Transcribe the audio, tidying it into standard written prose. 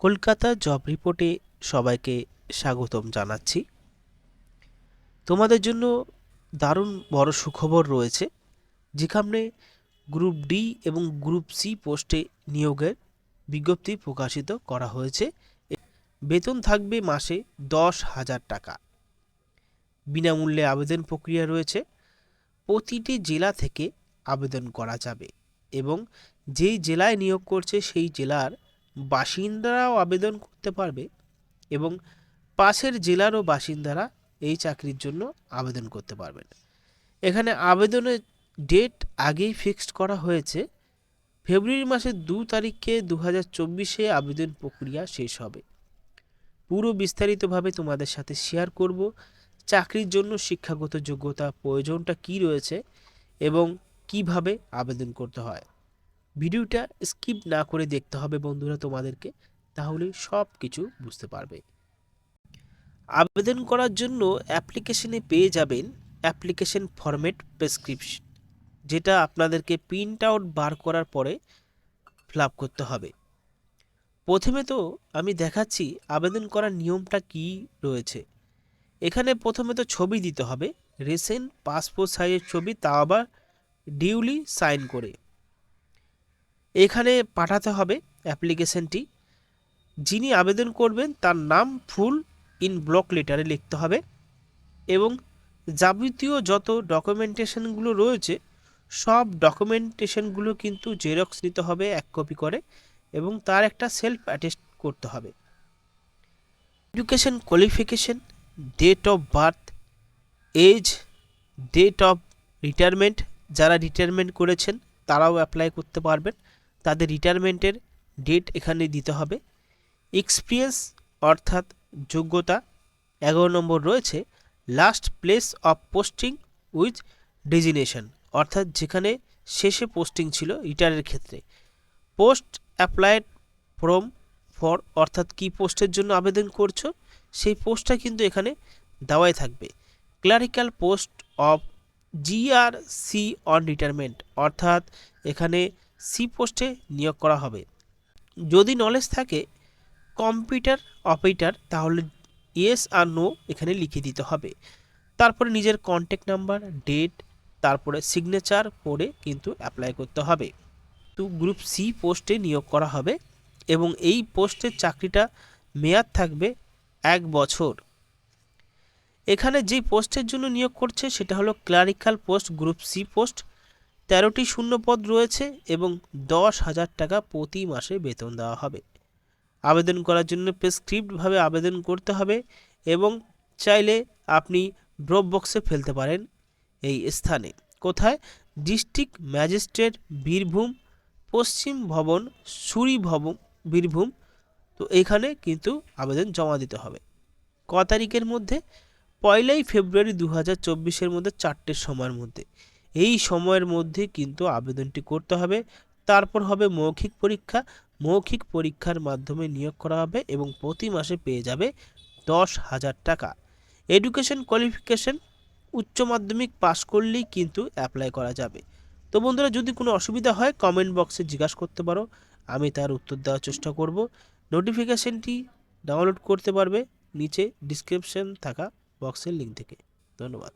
Kolkata job রিপোর্টে সবাইকে স্বাগতম জানাচ্ছি। তোমাদের জন্য দারুণ বড় সুখবর রয়েছে, যেখানে গ্রুপ ডি এবং গ্রুপ সি পোস্টে নিয়োগের বিজ্ঞপ্তি প্রকাশিত করা হয়েছে। বেতন থাকবে মাসে 10,000 টাকা। বিনামূল্যে আবেদন প্রক্রিয়া রয়েছে। প্রতিটি জেলা থেকে আবেদন করা যাবে এবং যেই জেলায় নিয়োগ করছে সেই জেলার বাসিন্দারাও আবেদন করতে পারবে এবং পাশের জেলারও বাসিন্দারা এই চাকরির জন্য আবেদন করতে পারবেন। এখানে আবেদনের ডেট আগেই ফিক্সড করা হয়েছে। ফেব্রুয়ারি মাসের 2 তারিখে 2024-এ আবেদন প্রক্রিয়া শেষ হবে। পুরো বিস্তারিতভাবে তোমাদের সাথে শেয়ার করব চাকরির জন্য শিক্ষাগত যোগ্যতা প্রয়োজনটা কি রয়েছে এবং কিভাবে আবেদন করতে হয়। ভিডিওটা স্কিপ না করে দেখতে হবে বন্ধুরা তোমাদেরকে, তাহলে সব কিছু বুঝতে পারবে। আবেদন করার জন্য অ্যাপ্লিকেশনে পেয়ে যাবেন অ্যাপ্লিকেশন ফরম্যাট প্রেসক্রিপশন, যেটা আপনাদেরকে প্রিন্ট আউট বার করার পরে ফিল আপ করতে হবে। প্রথমে তো আমি দেখাচ্ছি আবেদন করার নিয়মটা কি রয়েছে। এখানে প্রথমে তো ছবি দিতে হবে, রিসেন্ট পাসপোর্ট সাইজের ছবি, তাও আবার ডিউলি সাইন করে। এখানে পাঠাতে হবে অ্যাপ্লিকেশনটি। যিনি আবেদন করবেন তার নাম ফুল ইন ব্লক লেটারে লিখতে হবে এবং যাবতীয় যত ডকুমেন্টেশনগুলো রয়েছে সব ডকুমেন্টেশনগুলো কিন্তু জেরক্স নিতে হবে 1 কপি করে এবং তার একটা সেলফ অ্যাটেস্ট করতে হবে। Education qualification, date of birth, age, date of retirement, যারা রিটায়ারমেন্ট করেছেন তারাও অ্যাপ্লাই করতে পারবেন, তাদের রিটায়ারমেন্টের ডেট এখানে দিতে হবে। এক্সপিরিয়েন্স অর্থাৎ যোগ্যতা 11 নম্বর রয়েছে। Last place of posting with designation, অর্থাৎ যেখানে শেষে পোস্টিং ছিল রিটায়ারের ক্ষেত্রে। পোস্ট অ্যাপ্লাইড ফ্রম ফর, অর্থাৎ কি পোস্টের জন্য আবেদন করছো সেই পোস্টটা কিন্তু এখানে দেওয়াই থাকবে। Clerical post of GRC on retirement, অর্থাৎ এখানে সি পোস্টে নিয়োগ করা হবে। যদি নলেজ থাকে কম্পিউটার অপারেটর, তাহলে ইয়েস আর নো এখানে লিখে দিতে হবে। তারপরে নিজের কন্ট্যাক্ট নাম্বার, ডেট, তারপরে সিগনেচার করে কিন্তু অ্যাপ্লাই করতে হবে। তো গ্রুপ সি পোস্টে নিয়োগ করা হবে এবং এই পোস্টের চাকরিটা মেয়াদ থাকবে 1 বছর। এখানে যে পোস্টের জন্য নিয়োগ করছে সেটা হলো clerical post, group C post. 13টি শূন্যপদ রয়েছে এবং 10,000 টাকা প্রতি মাসে বেতন দেওয়া হবে। আবেদন করার জন্য প্রেসক্রিপ্টভাবে আবেদন করতে হবে এবং চাইলে আপনি ড্রপ বক্সে ফেলতে পারেন এই স্থানে। কোথায়? ডিস্ট্রিক্ট ম্যাজিস্ট্রেট, বীরভূম, পশ্চিম ভবন, সুরি ভবন, বীরভূম। তো এখানে কিন্তু আবেদন জমা দিতে হবে। ক তারিখের মধ্যে? 1লাই ফেব্রুয়ারি 2024-এর মধ্যে 4টের সময়ের মধ্যে। এই সময়ের মধ্যে কিন্তু আবেদনটি করতে হবে। তারপর হবে মৌখিক পরীক্ষা। মৌখিক পরীক্ষার মাধ্যমে নিয়োগ করা হবে এবং প্রতি মাসে পেয়ে যাবে 10,000 টাকা। এডুকেশন কোয়ালিফিকেশন, উচ্চ মাধ্যমিক পাস করলেই কিন্তু অ্যাপ্লাই করা যাবে। তো বন্ধুরা, যদি কোনো অসুবিধা হয় কমেন্ট বক্সে জিজ্ঞাসা করতে পারো, আমি তার উত্তর দেওয়ার চেষ্টা করব। নোটিফিকেশনটি ডাউনলোড করতে পারবে নিচে ডিসক্রিপশন থাকা বক্সের লিঙ্ক থেকে। ধন্যবাদ।